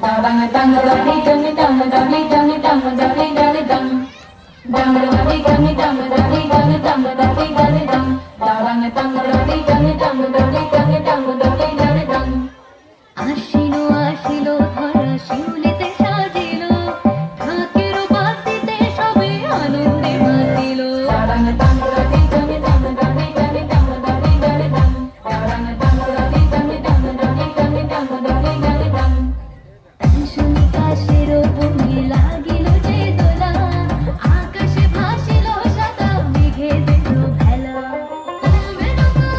Dang dang dang dang dang dang dang dang dang dang dang dang. Dang dang dang dang dang dang dang dang dang dang. Dang dang dang dang dang dang dang dang dang. আশিলো আশিলো ধরা শিউলিতে সাজিলো ঢাকের বাতিতে সবে আনন্দে মাতিলো Dang dang dang dang dang dang dang dang dang dang. Dang dang dang dang dang dang dang dang dang. শুনি কাশের বনে লাগিলো যে দোলা আকাশে ভাসিলো সাদা মেঘে দেখলো ভেলা ও মেনকা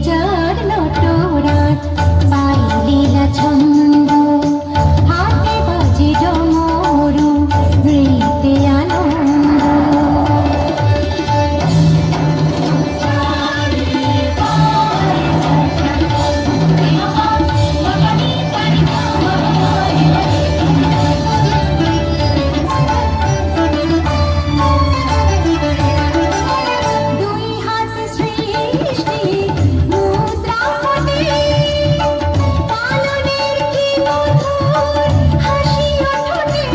যার নটরাজ পাই লীলা ছন্দ হাতে বাজে ডমরু নৃত্যে আনন্দ দুই হাত সৃষ্টি মুদ্রা ফোটে পালনের কি মধুর হাসি ওঠে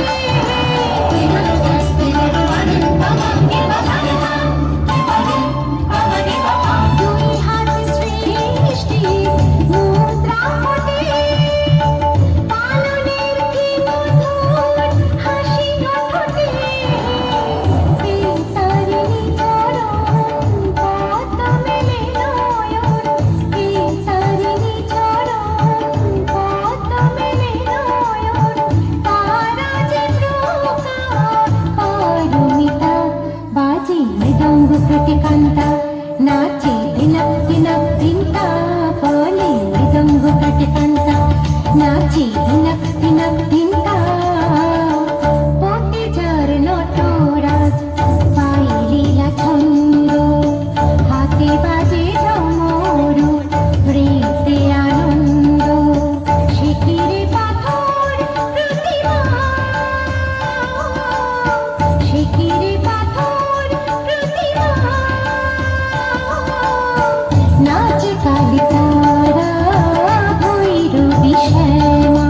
দুই হাত সৃষ্টি মুদ্রা ফোটে পালনের কি মধুর হাসি ওঠে এই তারিণী চরণ পদ মেলে নয়ন এই তারিণী চরণ পদ মেলে নয়ন তারা যে প্রকার পারমিতা বাজে মৃদঙ্গ প্রতিকান্তা নাচে দিনক দিনক দিনতা বলে মৃদঙ্গ প্রতিকান্তা নাচে দিনক দিনক দিনতা পতি যার নটরাজ পাই লীলা ছন্দ হাতে বাজে ঝমরু নৃত্যে আনন্দ শিখিরে পাথর প্রতিমা শিখিরে পাথর প্রতিমা নাচে কালী তারা ভৈরবী শ্যামা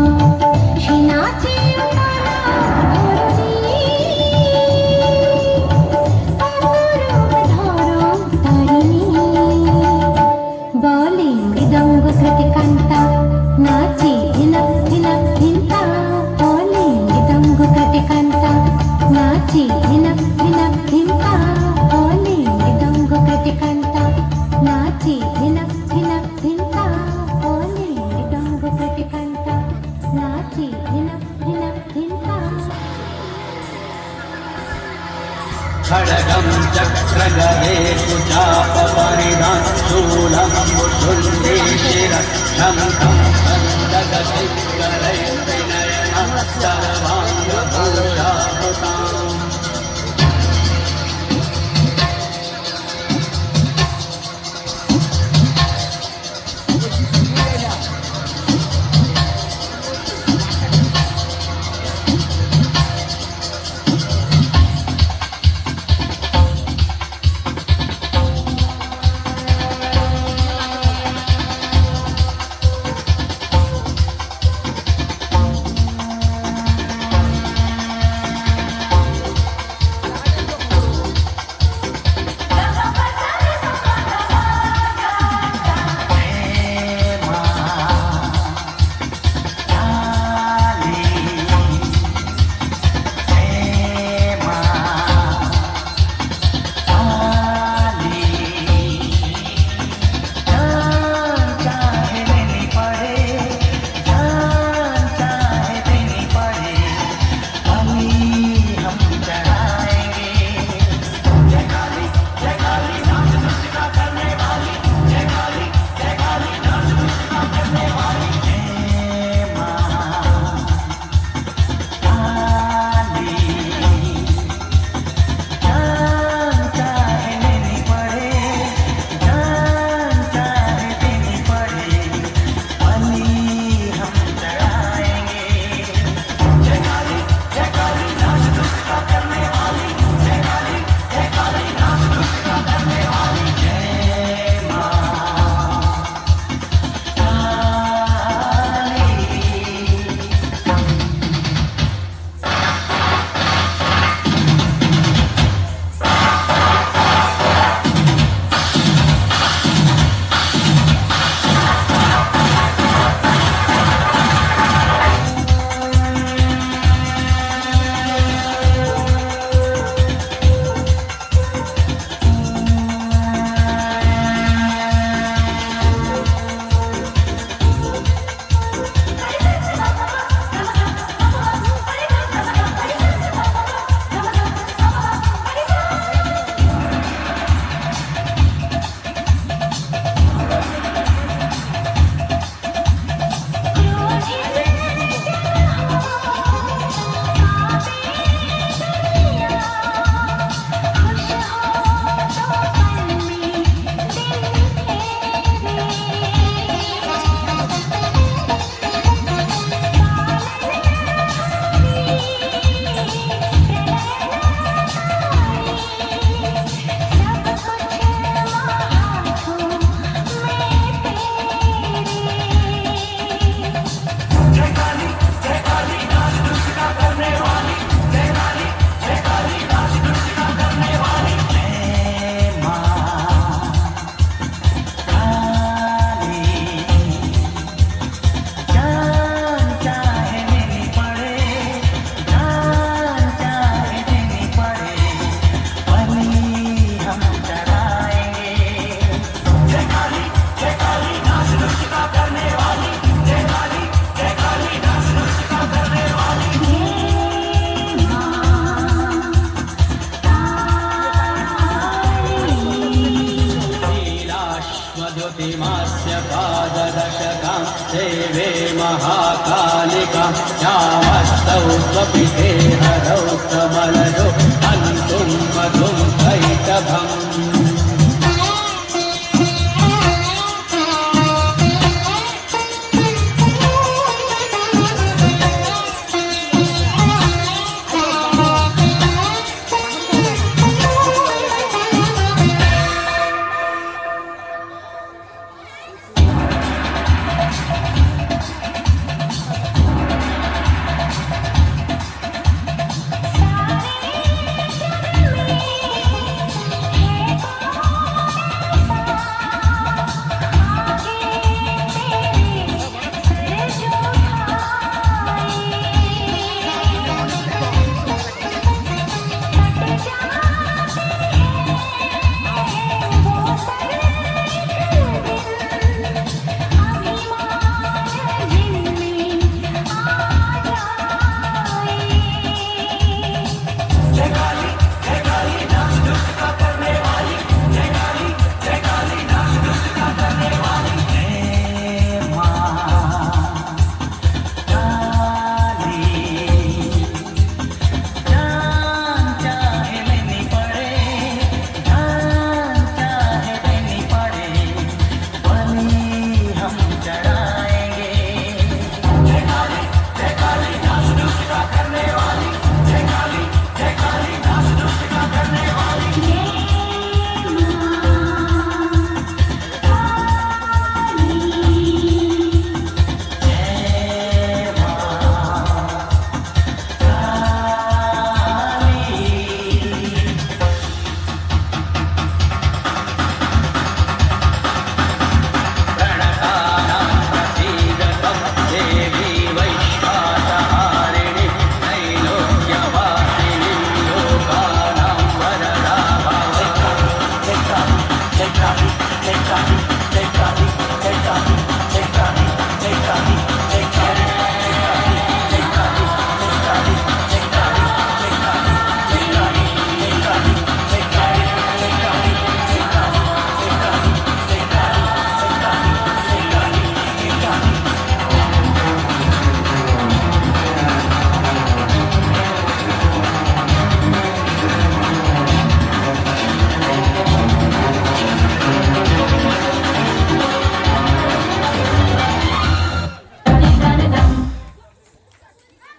সে নাচে তারা ধরো তারিণী বলে মৃদঙ্গ কৃতিকান্তা নাচে ধিনক ধিনক ধিনতা বলে মৃদঙ্গ কৃতিকান্তা নাচে ধিনক ধিনক ধিনতা বলে মৃদঙ্গ কৃতিকান্তা নাচে ধিনক ধিনক ধিনতা বলে মৃদঙ্গ কৃতিকান্তা নাচে ধিনক ধিনক ধিনতা खड्गं चक्रगदेषु चापपरिधां शूलं मुकुन्दे शिरः शङ्खं सन्दगशैकरैर्विनयनं सर्वाङ्गभूषाभूताम् स्तुतिमास्य पाददशकां देवे महाकालिकां यामस्तौ स्वपिते हरौ कमलयो हन्तुं मधुं कैटभम् Take